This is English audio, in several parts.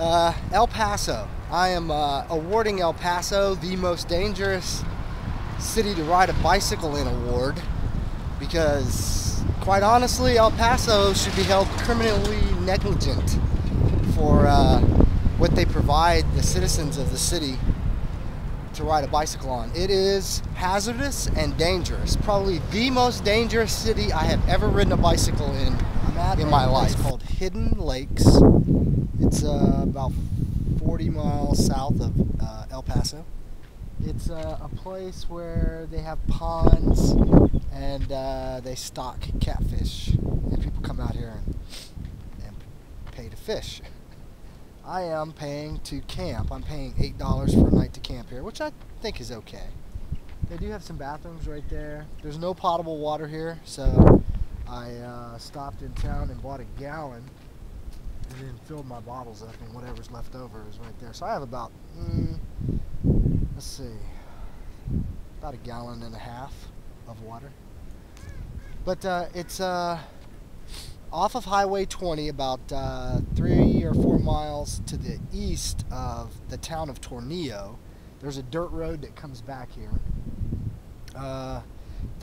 El Paso. I am awarding El Paso the most dangerous city to ride a bicycle in award because, quite honestly, El Paso should be held criminally negligent for what they provide the citizens of the city to ride a bicycle on. It is hazardous and dangerous. Probably the most dangerous city I have ever ridden a bicycle in my life. It's called Hidden Lakes. It's about 40 miles south of El Paso. It's a place where they have ponds and they stock catfish, and people come out here and pay to fish. I am paying to camp. I'm paying $8 for a night to camp here, which I think is okay. They do have some bathrooms right there. There's no potable water here, so I stopped in town and bought a gallon and then filled my bottles up, and whatever's left over is right there. So I have about, let's see, about a gallon and a half of water. But it's off of Highway 20, about 3 or 4 miles to the east of the town of Tornillo. There's a dirt road that comes back here. The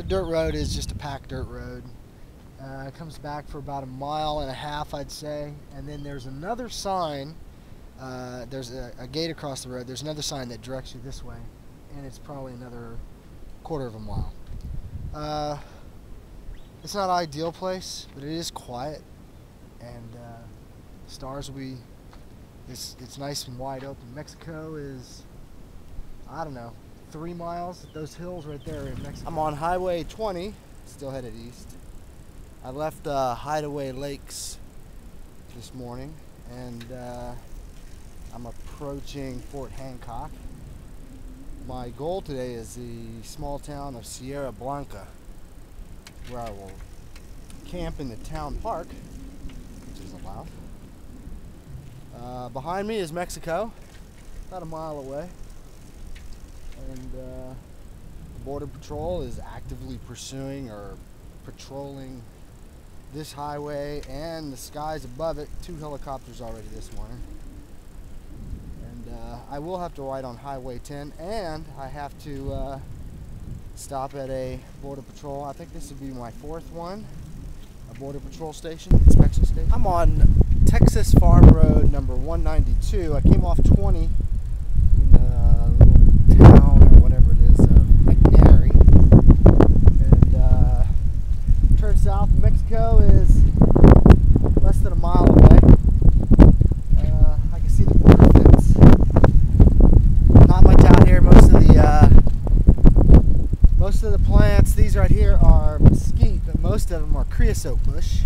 dirt road is just a packed dirt road. It comes back for about 1.5 miles, I'd say, and then there's another sign. There's a gate across the road. There's another sign that directs you this way, and it's probably another 1/4 mile. It's not an ideal place, but it is quiet, and stars will be. It's nice and wide open. Mexico is, I don't know, 3 miles. Those hills right there are in Mexico. I'm on Highway 20, still headed east. I left Hideaway Lakes this morning, and I'm approaching Fort Hancock. My goal today is the small town of Sierra Blanca, where I will camp in the town park, which is allowed. Behind me is Mexico, about 1 mile away, and the Border Patrol is actively pursuing or patrolling this highway and the skies above it. 2 helicopters already this morning. And I will have to ride on Highway 10, and I have to stop at a Border Patrol. I think this would be my 4th one. A Border Patrol station, inspection station. I'm on Texas Farm Road number 192. I came off 20 in a little town or whatever it is, McNary. And turned south. Mexico is less than 1 mile away. I can see the border fence. Not much out here. Most of the plants, these right here are mesquite, but most of them are creosote bush.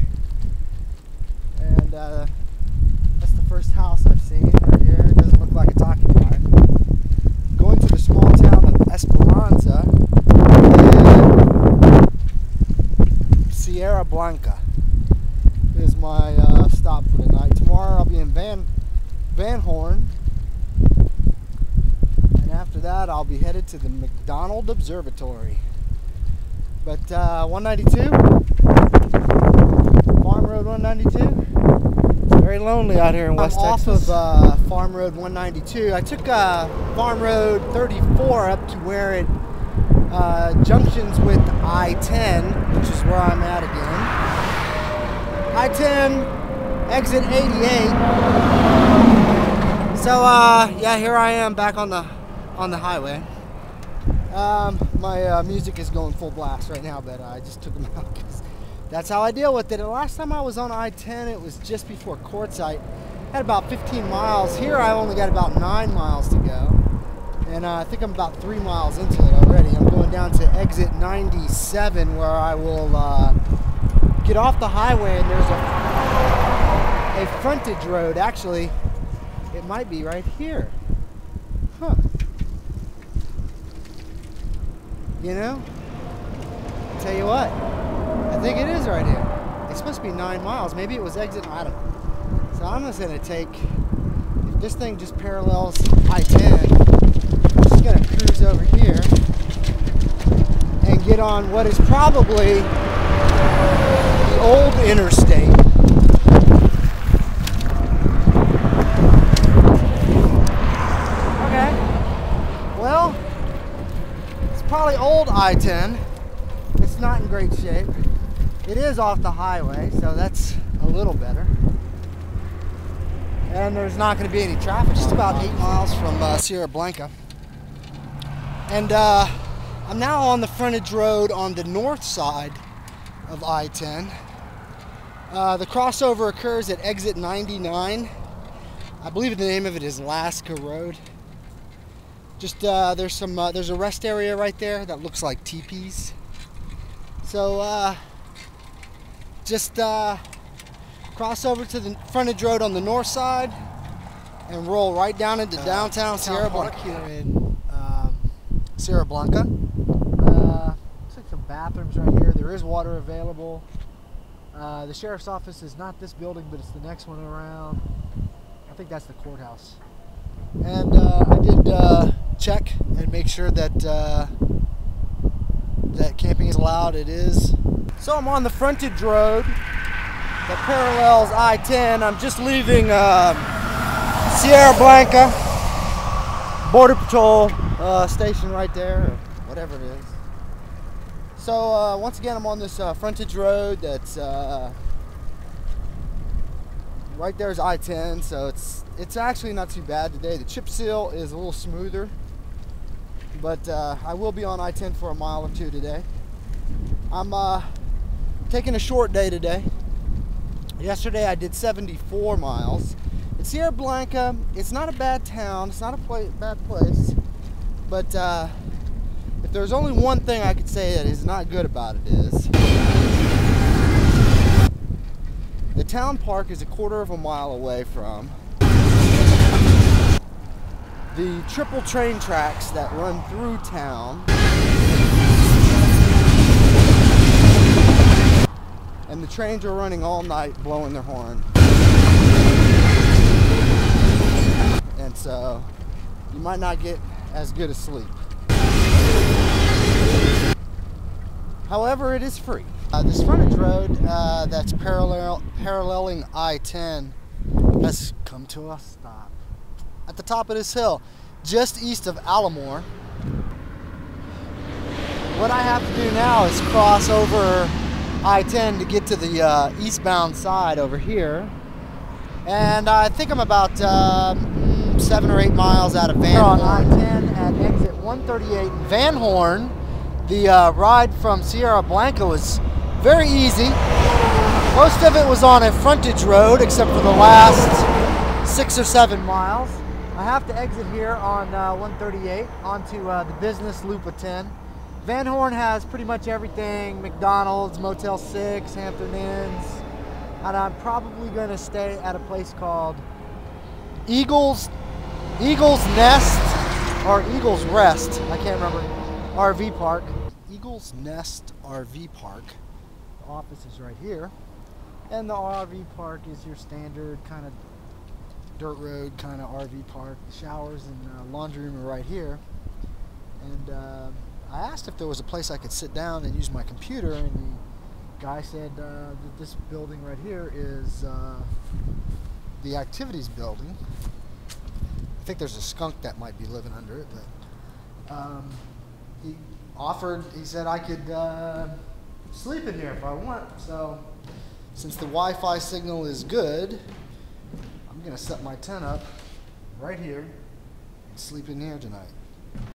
And that's the first house I've seen right here. It doesn't look like it's occupied. Going to the small town of Esperanza and Sierra Blanca is my stop for the night. Tomorrow I'll be in Van Horn. After that, I'll be headed to the McDonald Observatory. But 192, Farm Road 192, it's very lonely out here in West Texas. Off of Farm Road 192, I took Farm Road 34 up to where it junctions with I-10, which is where I'm at again. I-10, exit 88. So yeah, here I am back on the highway. My music is going full blast right now, but I just took them out because that's how I deal with it. The last time I was on I-10, it was just before Quartzsite. Had about 15 miles. Here I only got about 9 miles to go, and I think I'm about 3 miles into it already. I'm going down to exit 97, where I will get off the highway, and there's a frontage road. Actually, it might be right here. Huh. You know, tell you what, I think it is right here. It's supposed to be 9 miles. Maybe it was exit, I don't know. So I'm just going to take, if this thing just parallels I-10, I'm just going to cruise over here and get on what is probably the old interstate. old I-10. It's not in great shape. It is off the highway, so that's a little better. And there's not going to be any traffic. Just about 8 miles from Sierra Blanca. And I'm now on the frontage road on the north side of I-10. The crossover occurs at exit 99. I believe the name of it is Alaska Road. Just there's a rest area right there that looks like teepees. So just cross over to the frontage road on the north side and roll right down into downtown Sierra Blanca here in Sierra Blanca. Looks like some bathrooms right here. There is water available. The sheriff's office is not this building, but it's the next one around. I think that's the courthouse. And I did check and make sure that that camping is allowed. It is. So I'm on the frontage road that parallels I-10. I'm just leaving Sierra Blanca Border Patrol station right there, or whatever it is. So once again, I'm on this frontage road that's right there is I-10, so it's actually not too bad today. The chip seal is a little smoother, but I will be on I-10 for a mile or two today. I'm taking a short day today. Yesterday I did 74 miles. In Sierra Blanca, it's not a bad town, it's not a bad place, but if there's only one thing I could say that is not good about it is the town park is a quarter of a mile away from the triple train tracks that run through town, and the trains are running all night blowing their horn. And so you might not get as good a sleep. However, it is free. This frontage road that's paralleling I-10 has come to a stop at the top of this hill, just east of Allamore. What I have to do now is cross over I-10 to get to the eastbound side over here. And I think I'm about 7 or 8 miles out of Van Horn. On I-10 at exit 138 in Van Horn. The ride from Sierra Blanca was very easy. Most of it was on a frontage road except for the last 6 or 7 miles. I have to exit here on 138 onto the business loop of 10. Van Horn has pretty much everything: McDonald's, Motel 6, Hampton Inns, and I'm probably going to stay at a place called Eagle's Nest or Eagle's Rest, I can't remember, RV Park. Eagle's Nest RV Park. The office is right here, and the RV park is your standard kind of dirt road kind of RV park. The showers and laundry room are right here, and I asked if there was a place I could sit down and use my computer, and the guy said that this building right here is the activities building. I think there's a skunk that might be living under it, but he said I could sleep in here if I want. So since the Wi-Fi signal is good, I'm gonna set my tent up right here and sleep in here tonight.